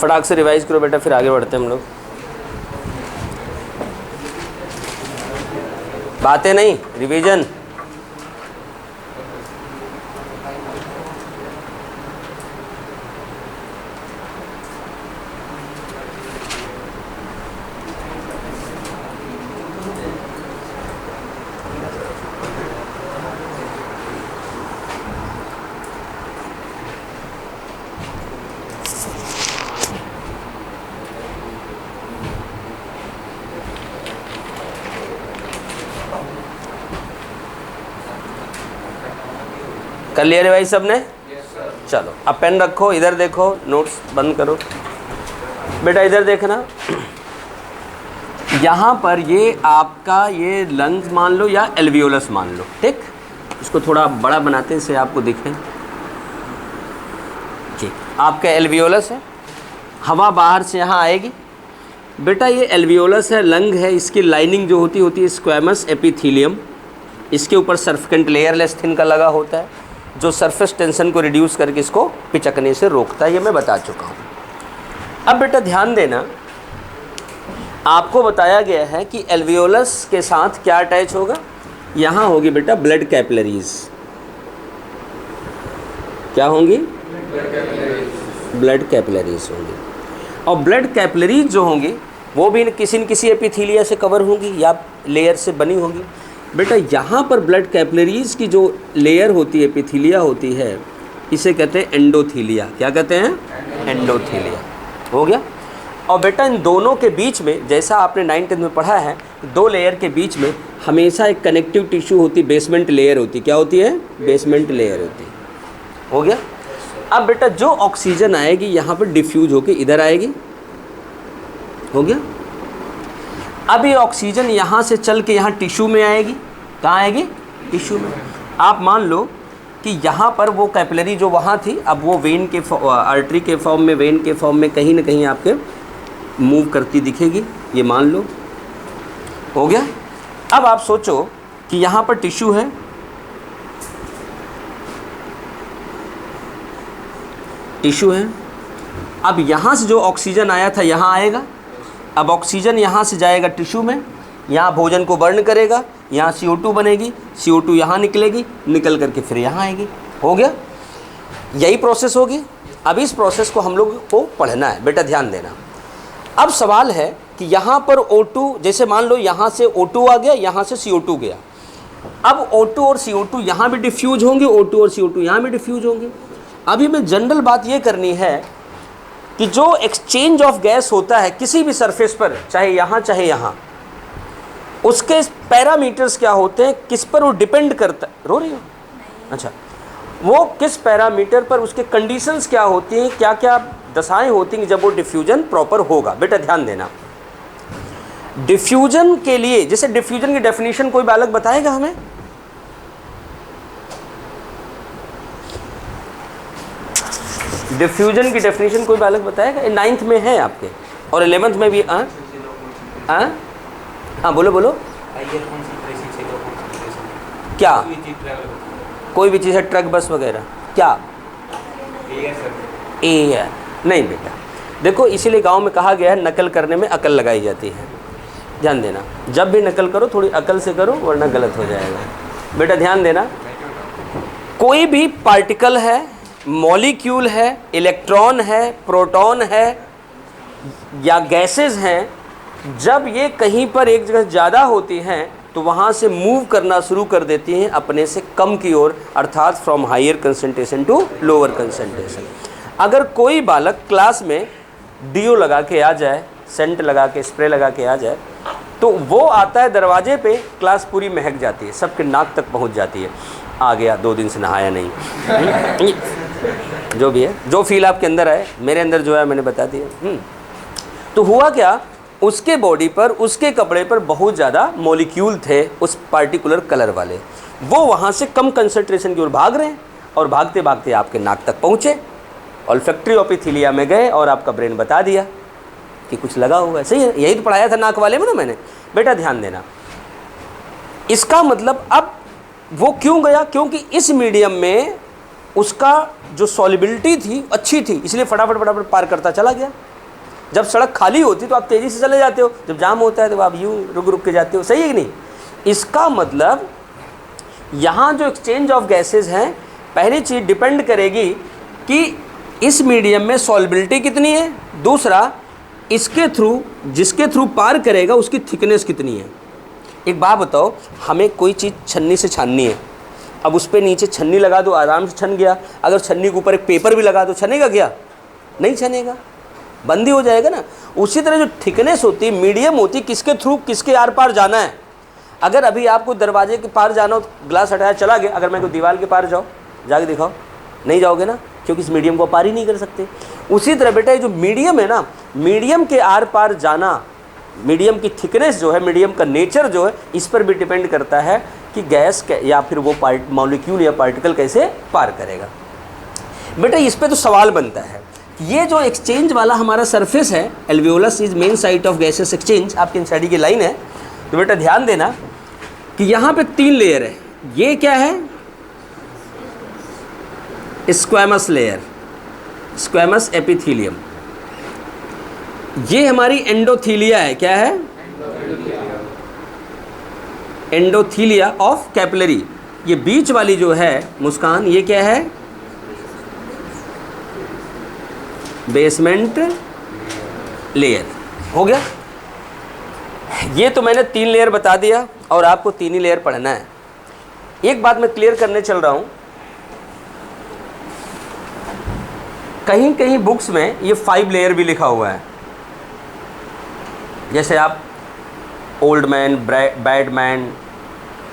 फटाक से रिवाइज करो बेटा, फिर आगे बढ़ते हैं हम लोग। बातें नहीं, रिवीजन। कर लिया रिवाइज सबने? चलो अब पेन रखो, इधर देखो, नोट्स बंद करो। बेटा इधर देखना, यहाँ पर ये आपका ये लंग्स मान लो या एल्वियोलस मान लो, ठीक। इसको थोड़ा बड़ा बनाते हैं इससे आपको दिखे। जी, आपका एल्वियोलस है, हवा बाहर से यहाँ आएगी। बेटा ये एल्वियोलस है, लंग है, इसकी लाइनिंग जो होती है स्क्वैमस एपिथीलियम। इसके ऊपर सर्फिकेंट लेयरलेस थिन का लगा होता है, जो सरफेस टेंशन को रिड्यूस करके इसको पिचकने से रोकता है। ये मैं बता चुका हूँ। अब बेटा ध्यान देना, आपको बताया गया है कि एल्वियोलस के साथ क्या अटैच होगा। यहाँ होगी बेटा ब्लड कैपिलरीज। क्या होंगी? ब्लड कैपिलरीज होंगी। और ब्लड कैपिलरीज जो होंगी वो भी किसी न किसी एपिथीलिया से कवर होंगी या लेयर से बनी होंगी। बेटा यहाँ पर ब्लड कैपिलरीज की जो लेयर होती है, एपिथीलिया होती है, इसे कहते हैं एंडोथीलिया। क्या कहते हैं? एंडोथीलिया। हो गया। और बेटा इन दोनों के बीच में, जैसा आपने 9th में पढ़ा है, दो लेयर के बीच में हमेशा एक कनेक्टिव टिश्यू होती, बेसमेंट लेयर होती। क्या होती है? बेसमेंट लेयर होती। हो गया। अब बेटा जो ऑक्सीजन आएगी यहाँ पर डिफ्यूज होकर इधर आएगी। हो गया। अब ये ऑक्सीजन यहाँ से चल के यहाँ टिश्यू में आएगी। कहाँ आएगी? टिश्यू में। आप मान लो कि यहाँ पर वो कैपिलरी जो वहाँ थी, अब वो वेन के आर्टरी के फॉर्म में, वेन के फॉर्म में कहीं ना कहीं आपके मूव करती दिखेगी। ये मान लो। हो गया। अब आप सोचो कि यहाँ पर टिश्यू है, टिश्यू है। अब यहाँ से जो ऑक्सीजन आया था यहाँ आएगा। अब ऑक्सीजन यहाँ से जाएगा टिश्यू में, यहाँ भोजन को बर्न करेगा, यहाँ CO2 बनेगी, CO2 यहाँ निकलेगी, निकल करके फिर यहाँ आएगी। हो गया। यही प्रोसेस होगी। अब इस प्रोसेस को हम लोग को पढ़ना है। बेटा ध्यान देना। अब सवाल है कि यहाँ पर O2, जैसे मान लो यहाँ से O2 आ गया, यहाँ से CO2 गया। अब O2 और CO2 यहाँ भी डिफ्यूज होंगे, O2 और CO2 यहाँ भी डिफ्यूज होंगे। अभी मैं जनरल बात ये करनी है कि जो एक्सचेंज ऑफ गैस होता है किसी भी सरफेस पर, चाहे यहाँ चाहे यहाँ, उसके पैरामीटर्स क्या होते हैं, किस पर वो डिपेंड करता है। रो रही हो? अच्छा। वो किस पैरामीटर पर, उसके कंडीशंस क्या होती हैं, क्या क्या दशाएं होती हैं जब वो डिफ्यूजन प्रॉपर होगा। बेटा ध्यान देना, डिफ्यूजन के लिए, जैसे डिफ्यूजन की डेफिनेशन कोई बालक बताएगा हमें? डिफ्यूजन की डेफिनेशन कोई बालक बताएगा? 9th में है आपके और 11th में भी। हाँ बोलो बोलो। क्या? कोई भी चीज़ है, ट्रक बस वगैरह? क्या? एयर नहीं बेटा। देखो इसीलिए गांव में कहा गया है नकल करने में अकल लगाई जाती है। ध्यान देना, जब भी नकल करो थोड़ी अकल से करो वरना गलत हो जाएगा। बेटा ध्यान देना, कोई भी पार्टिकल है, मॉलिक्यूल है, इलेक्ट्रॉन है, प्रोटॉन है या गैसेस हैं, जब ये कहीं पर एक जगह ज़्यादा होती हैं तो वहाँ से मूव करना शुरू कर देती हैं अपने से कम की ओर, अर्थात from higher concentration to lower concentration. अगर कोई बालक क्लास में डीओ लगा के आ जाए, सेंट लगा के, स्प्रे लगा के आ जाए, तो वो आता है दरवाजे पे, क्लास पूरी महक जाती है, सबके नाक तक पहुँच जाती है। आ गया, 2 दिन से नहाया नहीं। जो भी है, जो फील आपके अंदर आए, मेरे अंदर जो है मैंने बता दिया। तो हुआ क्या, उसके बॉडी पर, उसके कपड़े पर बहुत ज़्यादा मॉलिक्यूल थे उस पार्टिकुलर कलर वाले। वो वहाँ से कम कंसंट्रेशन की ओर भाग रहे हैं और भागते भागते आपके नाक तक पहुँचे, ऑल्फैक्टरी एपिथेलिया में गए और आपका ब्रेन बता दिया कि कुछ लगा हुआ है। सही है, यही तो पढ़ाया था नाक वाले में ना मैंने। बेटा ध्यान देना, इसका मतलब अब वो क्यों गया, क्योंकि इस मीडियम में उसका जो सॉल्युबिलिटी थी अच्छी थी, इसलिए फटाफट फटाफट पार करता चला गया। जब सड़क खाली होती तो आप तेज़ी से चले जाते हो, जब जाम होता है तो आप यूँ रुक रुक के जाते हो, सही है कि नहीं? इसका मतलब यहाँ जो एक्सचेंज ऑफ गैसेज हैं, पहली चीज़ डिपेंड करेगी कि इस मीडियम में सॉल्बिलिटी कितनी है, दूसरा इसके थ्रू, जिसके थ्रू पार करेगा उसकी थिकनेस कितनी है। एक बात बताओ, हमें कोई चीज़ छन्नी से छाननी है, अब उस पर नीचे छन्नी लगा दो, आराम से छन गया। अगर छन्नी के ऊपर एक पेपर भी लगा दो, छनेगा क्या? नहीं छनेगा, बंद ही हो जाएगा ना। उसी तरह जो थिकनेस होती है, मीडियम होती है, किसके थ्रू किसके आर पार जाना है। अगर अभी आपको दरवाजे के पार जाना हो, ग्लास हटाया चला गया, अगर मैं कोई दीवार के पार जाओ, जाके दिखाओ, नहीं जाओगे ना, क्योंकि इस मीडियम को पार ही नहीं कर सकते। उसी तरह बेटा ये जो मीडियम है ना, मीडियम के आर पार जाना, मीडियम की थिकनेस जो है, मीडियम का नेचर जो है, इस पर भी डिपेंड करता है कि गैस या फिर वो मॉलिक्यूल या पार्टिकल कैसे पार करेगा। बेटा इस पे तो सवाल बनता है, ये जो एक्सचेंज वाला हमारा सरफेस है, alveolus is main site of gases exchange, आपकी एनसीईआरटी की लाइन है। तो बेटा ध्यान देना कि यहाँ पे 3 लेयर है। ये क्या है? Squamous layer, squamous epithelium. ये हमारी एंडोथीलिया है। क्या है? एंडोथीलिया ऑफ कैपिलरी। ये बीच वाली जो है मुस्कान, ये क्या है? Basement layer. हो गया? ये तो मैंने 3 लेयर बता दिया और आपको 3 ही लेयर पढ़ना है। एक बात मैं क्लियर करने चल रहा हूं, कहीं कहीं बुक्स में ये 5 लेयर भी लिखा हुआ है। जैसे आप old man, bad man,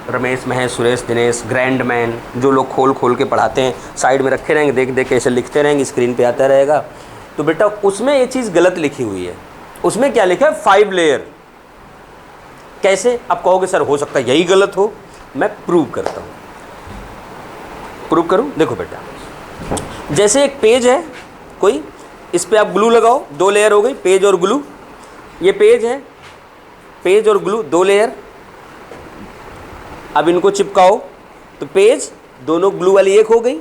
Ramesh Mahesh, Suresh Dinesh, grand man, जो लोग खोल खोल के पढ़ाते हैं, साइड में रखे रहेंगे, देख देख कैसे लिखते रहेंगे, स्क्रीन पे आता रहेगा। तो बेटा उसमें ये चीज़ गलत लिखी हुई है। उसमें क्या लिखा है? 5 लेयर। कैसे? आप कहोगे सर हो सकता है यही गलत हो, मैं प्रूव करता हूँ। प्रूव करूँ? देखो बेटा, जैसे एक पेज है कोई, इस पे आप ग्लू लगाओ, 2 लेयर हो गई, पेज और ग्लू। ये पेज है, पेज और ग्लू 2 लेयर। अब इनको चिपकाओ तो पेज, दोनों ग्लू वाली एक हो गई,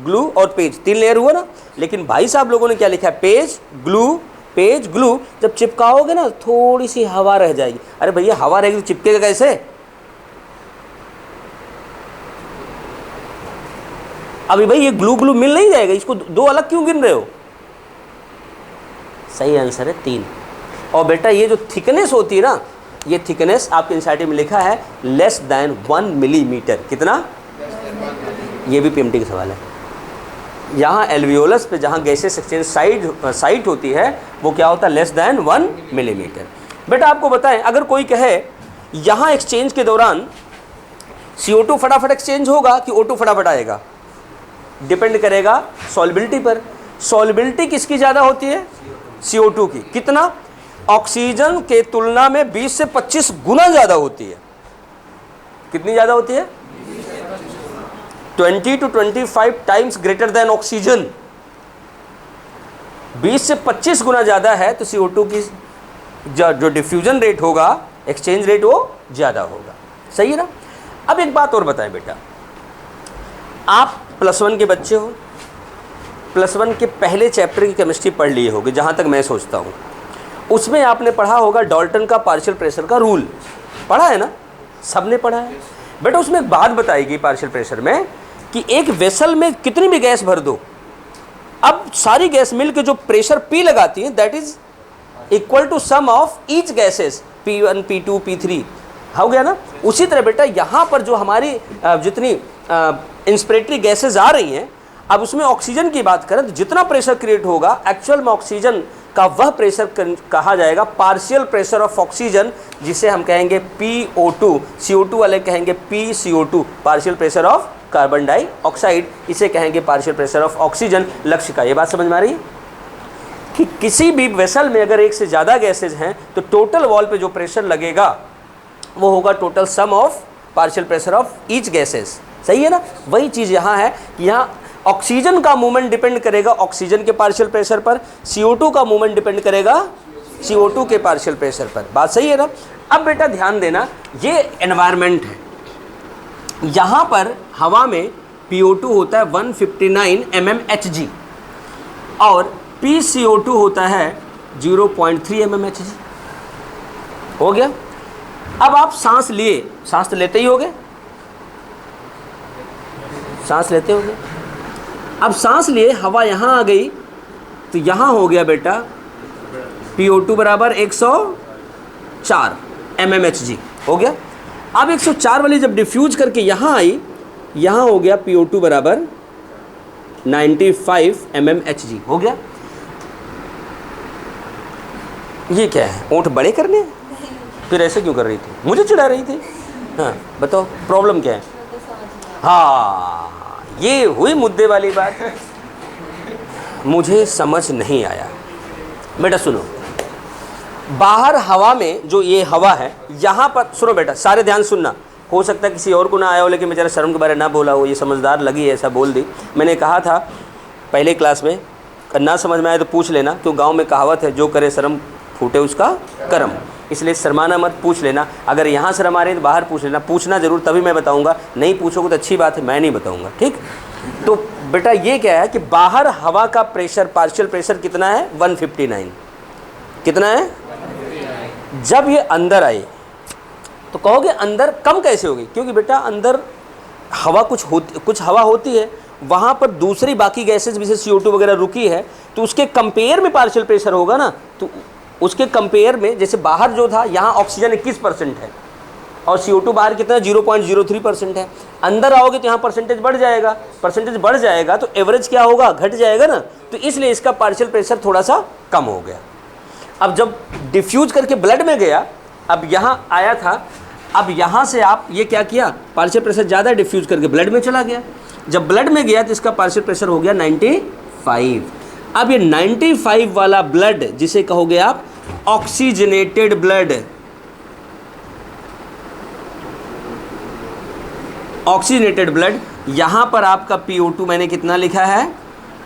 ग्लू और पेज 3 लेयर हुआ ना। लेकिन भाई साहब लोगों ने क्या लिखा है? Page glue, page glue. जब चिपकाओगे ना थोड़ी सी हवा रह जाएगी। अरे भैया हवा रहेगी तो चिपकेगा कैसे? अभी भाई ये ग्लू ग्लू मिल नहीं जाएगा, इसको 2 अलग क्यों गिन रहे हो? सही आंसर है 3। और बेटा ये जो थिकनेस होती है ना, ये थिकनेस आपके एनसीईआरटी में लिखा है लेस दैन 1 मिलीमीटर। कितना? ये भी पीएमटी का सवाल है। यहाँ एल्वियोलस पे जहाँ गैसेस एक्सचेंज साइट होती है वो क्या होता है? Less than 1 millimetre. बेटा आपको बताएं, अगर कोई कहे यहाँ एक्सचेंज के दौरान CO2 फटाफट एक्सचेंज होगा कि O2 फटाफट आएगा, डिपेंड करेगा सॉल्बिलिटी पर। सॉल्बिलिटी किसकी ज़्यादा होती है? CO2 की। कितना? ऑक्सीजन के तुलना में 20 से 25 गुना ज़्यादा होती है। कितनी ज़्यादा होती है? 20 to 25 times greater than oxygen. 20 से 25 गुना ज़्यादा है तो CO2 की जो डिफ्यूजन रेट होगा, एक्सचेंज रेट, वो ज़्यादा होगा। सही है ना? अब एक बात और बताएं बेटा, आप +1 के बच्चे हो, +1 के पहले चैप्टर की केमिस्ट्री पढ़ लिए होगे जहाँ तक मैं सोचता हूँ। उसमें आपने पढ़ा होगा डाल्टन का पार्शियल प्रेशर का रूल। पढ़ा है ना? सबने पढ़ा है बेटा। उसमें एक बात बताई गई पार्शियल प्रेशर में कि एक वेसल में कितनी भी गैस भर दो, अब सारी गैस मिलकर जो प्रेशर P लगाती है that is equal to sum of each gases P1, P2, P3। हो गया ना? उसी तरह बेटा यहाँ पर जो हमारी जितनी इंस्पिरेटरी गैसेज आ रही हैं, अब उसमें ऑक्सीजन की बात करें तो जितना प्रेशर क्रिएट होगा एक्चुअल में ऑक्सीजन का वह प्रेशर कहा जाएगा पार्शियल प्रेशर ऑफ ऑक्सीजन, जिसे हम कहेंगे PO2। CO2 वाले कहेंगे PCO2, partial pressure of carbon dioxide, इसे कहेंगे पार्शियल प्रेशर ऑफ ऑक्सीजन। लक्ष्य का ये बात समझ में आ रही है कि किसी भी वेसल में अगर एक से ज़्यादा गैसेज हैं तो टोटल वॉल पे जो प्रेशर लगेगा वो होगा total sum of partial pressure of each gases. सही है ना? वही चीज़ यहाँ है कि यहाँ ऑक्सीजन का मूवमेंट डिपेंड करेगा ऑक्सीजन के पार्शियल प्रेशर पर, CO2 का मूवमेंट डिपेंड करेगा CO2 के पार्शियल प्रेशर पर। बात सही है ना? अब बेटा ध्यान देना, ये एनवायरनमेंट है, यहाँ पर हवा में PO2 होता है 159 mmHg और PCO2 होता है 0.3 mmHg हो गया। अब आप सांस लिए, सांस तो लेते ही होगे, सांस लेते होगे। अब सांस लिए, हवा यहाँ आ गई तो यहाँ हो गया बेटा PO2 बराबर 104 mmHg हो गया। अब 104 वाली जब डिफ्यूज करके यहाँ आई, यहाँ हो गया PO2 बराबर 95 mmHg हो गया। ये क्या है, ओंठ बड़े करने? फिर ऐसे क्यों कर रही थी, मुझे चिढ़ा रही थी? हाँ बताओ प्रॉब्लम क्या है? हाँ ये हुई मुद्दे वाली बात, मुझे समझ नहीं आया। बेटा सुनो, बाहर हवा में जो ये हवा है, यहाँ पर सुनो बेटा, सारे ध्यान सुनना। हो सकता है किसी और को ना आया हो, लेकिन बेचारा शर्म के बारे ना बोला हो, ये समझदार लगी है ऐसा बोल दी। मैंने कहा था पहले क्लास में, ना समझ में आए तो पूछ लेना, क्यों गांव में कहावत है, जो करे शर्म फूटे उसका कर्म। इसलिए शर्माना मत, पूछ लेना। अगर यहाँ शर्म आ रही है तो बाहर पूछ लेना, पूछना जरूर, तभी मैं बताऊँगा। नहीं पूछोगे तो अच्छी बात है, मैं नहीं बताऊँगा, ठीक। तो बेटा ये क्या है कि बाहर हवा का प्रेशर, पार्शियल प्रेशर कितना है? 159। कितना है? जब ये अंदर आए तो कहोगे अंदर कम कैसे होगी? क्योंकि बेटा अंदर हवा कुछ हवा होती है, वहाँ पर दूसरी बाकी गैसेज जैसे CO2 वगैरह रुकी है, तो उसके कंपेयर में पार्शियल प्रेशर होगा ना। तो उसके कंपेयर में जैसे बाहर जो था, यहाँ ऑक्सीजन 21% है और CO2 बाहर कितना 0.03% है। अंदर आओगे तो यहाँ परसेंटेज बढ़ जाएगा, परसेंटेज बढ़ जाएगा तो एवरेज क्या होगा? घट जाएगा ना। तो इसलिए इसका पार्शियल प्रेशर थोड़ा सा कम हो गया। अब जब डिफ्यूज करके ब्लड में गया, अब यहाँ आया था, अब यहाँ से आप ये क्या किया, पार्शियल प्रेशर ज़्यादा डिफ्यूज करके ब्लड में चला गया। जब ब्लड में गया तो इसका पार्शियल प्रेशर हो गया 95। अब ये 95 वाला ब्लड, जिसे कहोगे आप ऑक्सीजनेटेड ब्लड, ऑक्सीजनेटेड ब्लड, यहाँ पर आपका PO2 मैंने कितना लिखा है?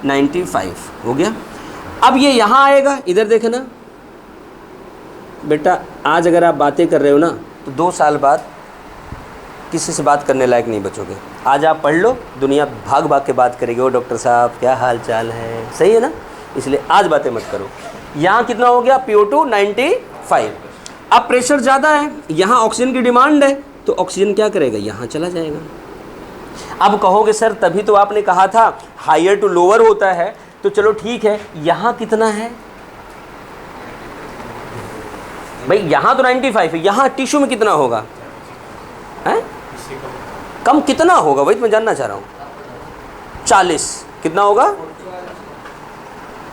95 हो गया। अब ये यहाँ आएगा, इधर देखना बेटा, आज अगर आप बातें कर रहे हो ना तो 2 साल बाद किसी से बात करने लायक नहीं बचोगे। आज आप पढ़ लो, दुनिया भाग भाग के बात करेगी, ओ डॉक्टर साहब क्या हाल चाल है, सही है ना। इसलिए आज बातें मत करो। यहाँ कितना हो गया? PO2 95। अब प्रेशर ज़्यादा है, यहाँ ऑक्सीजन की डिमांड है, तो ऑक्सीजन क्या करेगा? यहाँ चला जाएगा। अब कहोगे सर तभी तो आपने कहा था हायर टू लोअर होता है, तो चलो ठीक है, यहाँ कितना है भाई? यहाँ तो 95 है, यहाँ टिश्यू में कितना होगा? हैं? कम कितना होगा वही तो मैं जानना चाह रहा हूँ। 40 कितना होगा?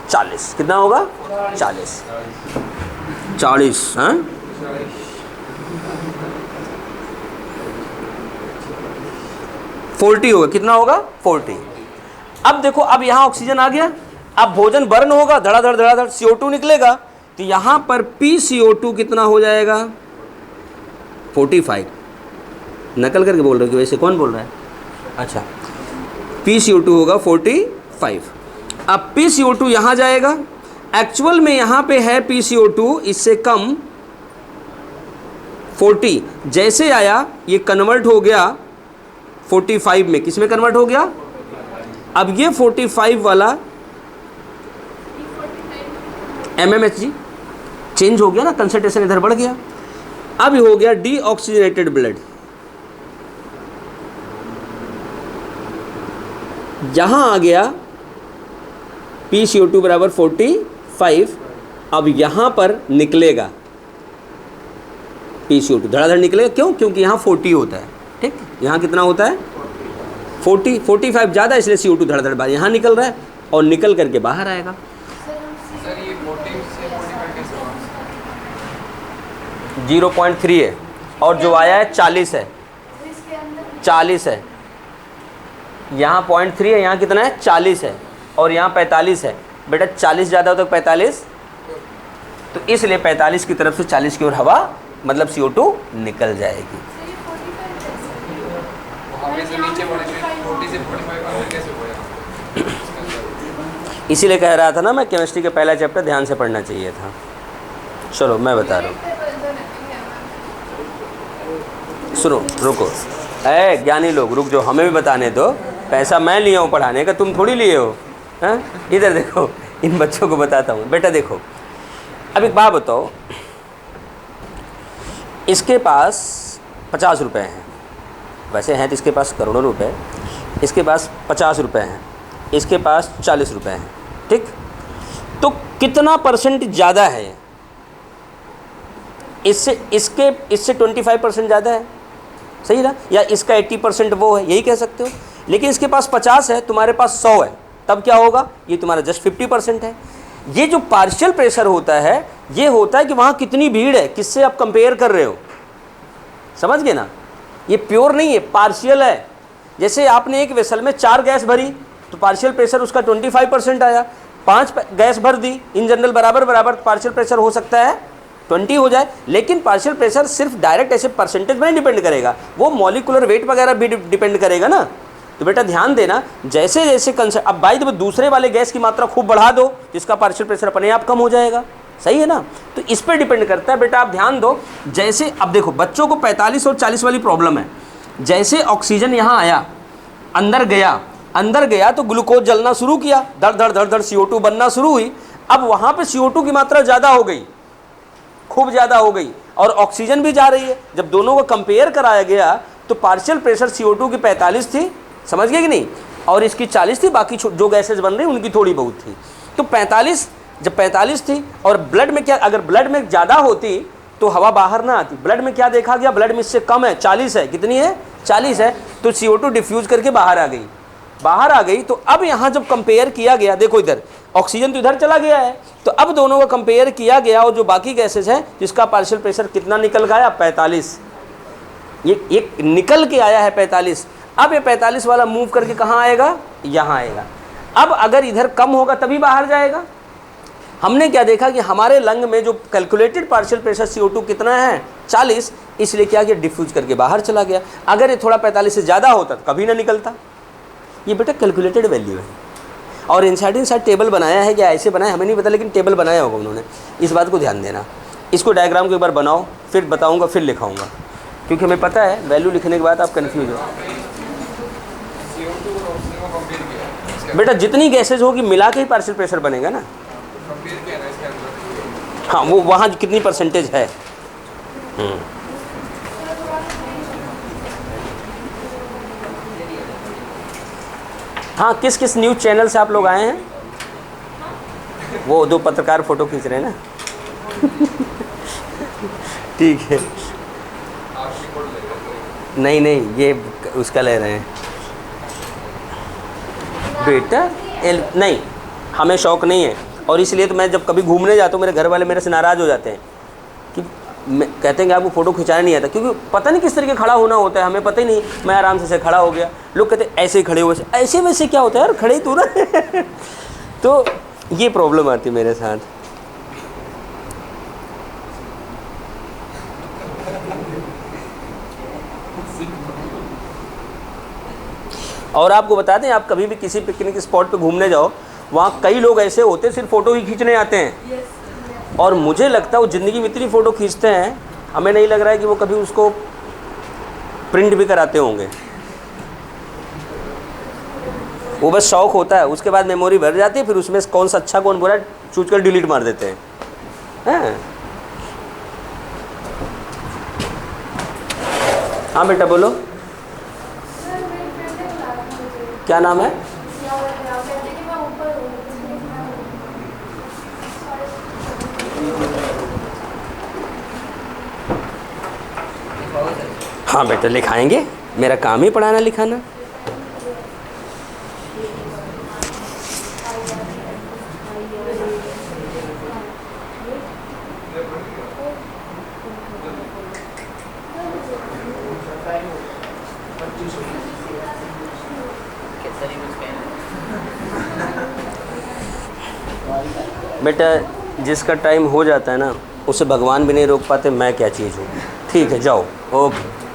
40 कितना होगा? 40 हाँ? $40 होगा। कितना होगा? 40। अब देखो, अब यहाँ ऑक्सीजन आ गया, अब भोजन बर्न होगा, धड़ाधड़ धड़ाधड़ CO2 निकलेगा, तो यहाँ पर PCO2 कितना हो जाएगा? 45। नकल करके बोल रहे हो कि वैसे कौन बोल रहा है? अच्छा, PCO2 होगा 45। अब PCO2 यहाँ जाएगा, एक्चुअल में यहाँ पे है PCO2 इससे कम 40, जैसे आया ये कन्वर्ट हो गया 45 में। किस में कन्वर्ट हो गया? अब ये 45 वाला mmHg चेंज हो गया ना, कंसंट्रेशन इधर बढ़ गया। अब हो गया डीऑक्सीजनेटेड ब्लड, यहां आ गया PCO2 बराबर 45। अब यहां पर निकलेगा PCO2 धड़ाधड़ निकलेगा। क्यों? क्योंकि यहाँ 40 होता है, ठीक। यहाँ कितना होता है? 40, 45 ज़्यादा, इसलिए CO2 धड़ाधड़ बाहर यहाँ निकल रहा है और निकल करके बाहर आएगा। सर ये 40 से 45 कैसे? 0.3 है और जो आया है 40 है, 40 है। यहाँ 0.3 है, यहाँ कितना है? 40 है और यहाँ 45 है। बेटा 40 ज़्यादा हो तो 45, तो इसलिए 45 की तरफ से 40 की ओर हवा मतलब CO2 निकल जाएगी। इसीलिए कह रहा था ना मैं, केमिस्ट्री के पहला चैप्टर ध्यान से पढ़ना चाहिए था। चलो मैं बता रहा हूँ, सुनो, रुको, ज्ञानी लोग रुक जाओ, हमें भी बताने दो। पैसा मैं लिया हूँ पढ़ाने का, तुम थोड़ी लिए हो। हाँ, इधर देखो, इन बच्चों को बताता हूँ। बेटा देखो, अब एक बात बताओ, इसके पास 50 रुपये हैं, वैसे हैं तो इसके पास करोड़ों रुपए, इसके पास 50 रुपये हैं, इसके पास 40 रुपये हैं, ठीक, तो कितना परसेंट ज़्यादा है? इससे 25% ज़्यादा है, सही ना? या इसका 80% वो है, यही कह सकते हो। लेकिन इसके पास 50 है, तुम्हारे पास 100 है, तब क्या होगा? ये तुम्हारा जस्ट 50% है। ये जो पार्शियल प्रेशर होता है, ये होता है कि वहाँ कितनी भीड़ है, किससे आप कंपेयर कर रहे हो, समझ गए ना? ये प्योर नहीं है, पार्शियल है। जैसे आपने एक वेसल में 4 गैस भरी तो पार्शियल प्रेशर उसका 25% आया, 5 गैस भर दी, इन जनरल बराबर बराबर, पार्शियल प्रेशर हो सकता है 20 हो जाए। लेकिन पार्शियल प्रेशर सिर्फ डायरेक्ट ऐसे परसेंटेज में नहीं डिपेंड करेगा, वो मॉलिकुलर वेट वगैरह भी डिपेंड करेगा ना। तो बेटा ध्यान देना, जैसे जैसे कंसेप्ट, अब भाई जब दूसरे वाले गैस की मात्रा खूब बढ़ा दो, जिसका पार्शियल प्रेशर अपने आप कम हो जाएगा, सही है ना? तो इस पर डिपेंड करता है बेटा, आप ध्यान दो। जैसे अब देखो, बच्चों को 45 और 40 वाली प्रॉब्लम है। जैसे ऑक्सीजन यहाँ आया, अंदर गया तो ग्लूकोज जलना शुरू किया, धड़ धड़ धड़ धड़ CO2 बनना शुरू हुई। अब वहाँ पे CO2 की मात्रा ज़्यादा हो गई, खूब ज़्यादा हो गई, और ऑक्सीजन भी जा रही है। जब दोनों को कंपेयर कराया गया तो पार्शियल प्रेशर CO2 की 45 थी, समझ गए कि नहीं, और इसकी 40 थी, बाकी जो गैसेज बन रही उनकी थोड़ी बहुत थी। तो 45, जब 45 थी, और ब्लड में क्या, अगर ब्लड में ज़्यादा होती तो हवा बाहर ना आती। ब्लड में क्या देखा गया, ब्लड में इससे कम है, 40 है, कितनी है, 40 है, तो CO2 डिफ्यूज करके बाहर आ गई। तो अब यहाँ जब कंपेयर किया गया, देखो इधर ऑक्सीजन तो इधर चला गया है, तो अब दोनों का कंपेयर किया गया, और जो बाकी गैसेज हैं जिसका पार्शियल प्रेशर कितना निकल गया, 45, ये निकल के आया है 45। अब ये 45 वाला मूव करके कहाँ आएगा, यहाँ आएगा। अब अगर इधर कम होगा तभी बाहर जाएगा। हमने क्या देखा कि हमारे लंग में जो कैलकुलेटेड पार्शियल प्रेशर CO2 कितना है, 40, इसलिए क्या किया, डिफ्यूज करके बाहर चला गया। अगर ये थोड़ा 45 से ज़्यादा होता तो कभी ना निकलता। ये बेटा कैलकुलेटेड वैल्यू है, और इनसाइड टेबल बनाया है, क्या ऐसे बनाया हमें नहीं पता, लेकिन टेबल बनाया होगा उन्होंने, इस बात को ध्यान देना। इसको डायग्राम को एक बार बनाओ, फिर बताऊँगा, फिर लिखाऊँगा, क्योंकि हमें पता है वैल्यू लिखने के बाद आप कन्फ्यूज हो। बेटा जितनी गैसेज होगी मिला के ही पार्शियल प्रेशर बनेगा ना। हाँ, वो वहाँ कितनी परसेंटेज है। हाँ, किस किस न्यूज़ चैनल से आप लोग आए हैं? वो 2 पत्रकार फ़ोटो खींच रहे हैं ना। ठीक है, नहीं ये उसका ले रहे हैं बेटा। नहीं, हमें शौक़ नहीं है, और इसलिए तो मैं जब कभी घूमने जाता हूँ, मेरे घर वाले मेरे से नाराज़ हो जाते हैं कि कहते हैं कि आपको फ़ोटो खिंचाना नहीं आता, क्योंकि पता नहीं किस तरीके खड़ा होना होता है, हमें पता ही नहीं। मैं आराम से खड़ा हो गया, लोग कहते हैं ऐसे ही खड़े हुए, ऐसे वैसे क्या होता है यार, खड़े ही तू ना। तो ये प्रॉब्लम आती मेरे साथ। और आपको बता दें, आप कभी भी किसी पिकनिक स्पॉट पे घूमने जाओ, वहाँ कई लोग ऐसे होते हैं सिर्फ फ़ोटो ही खींचने आते हैं, और मुझे लगता है वो ज़िंदगी में इतनी फ़ोटो खींचते हैं, हमें नहीं लग रहा है कि वो कभी उसको प्रिंट भी कराते होंगे। वो बस शौक़ होता है, उसके बाद मेमोरी भर जाती है, फिर उसमें कौन सा अच्छा कौन बुरा चूज कर डिलीट मार देते हैं। हाँ बेटा बोलो, क्या नाम है? हाँ बेटा लिखाएंगे, मेरा काम ही पढ़ाना लिखाना। बेटा जिसका टाइम हो जाता है ना, उसे भगवान भी नहीं रोक पाते, मैं क्या चीज़ हूँ। ठीक है, जाओ, ओके।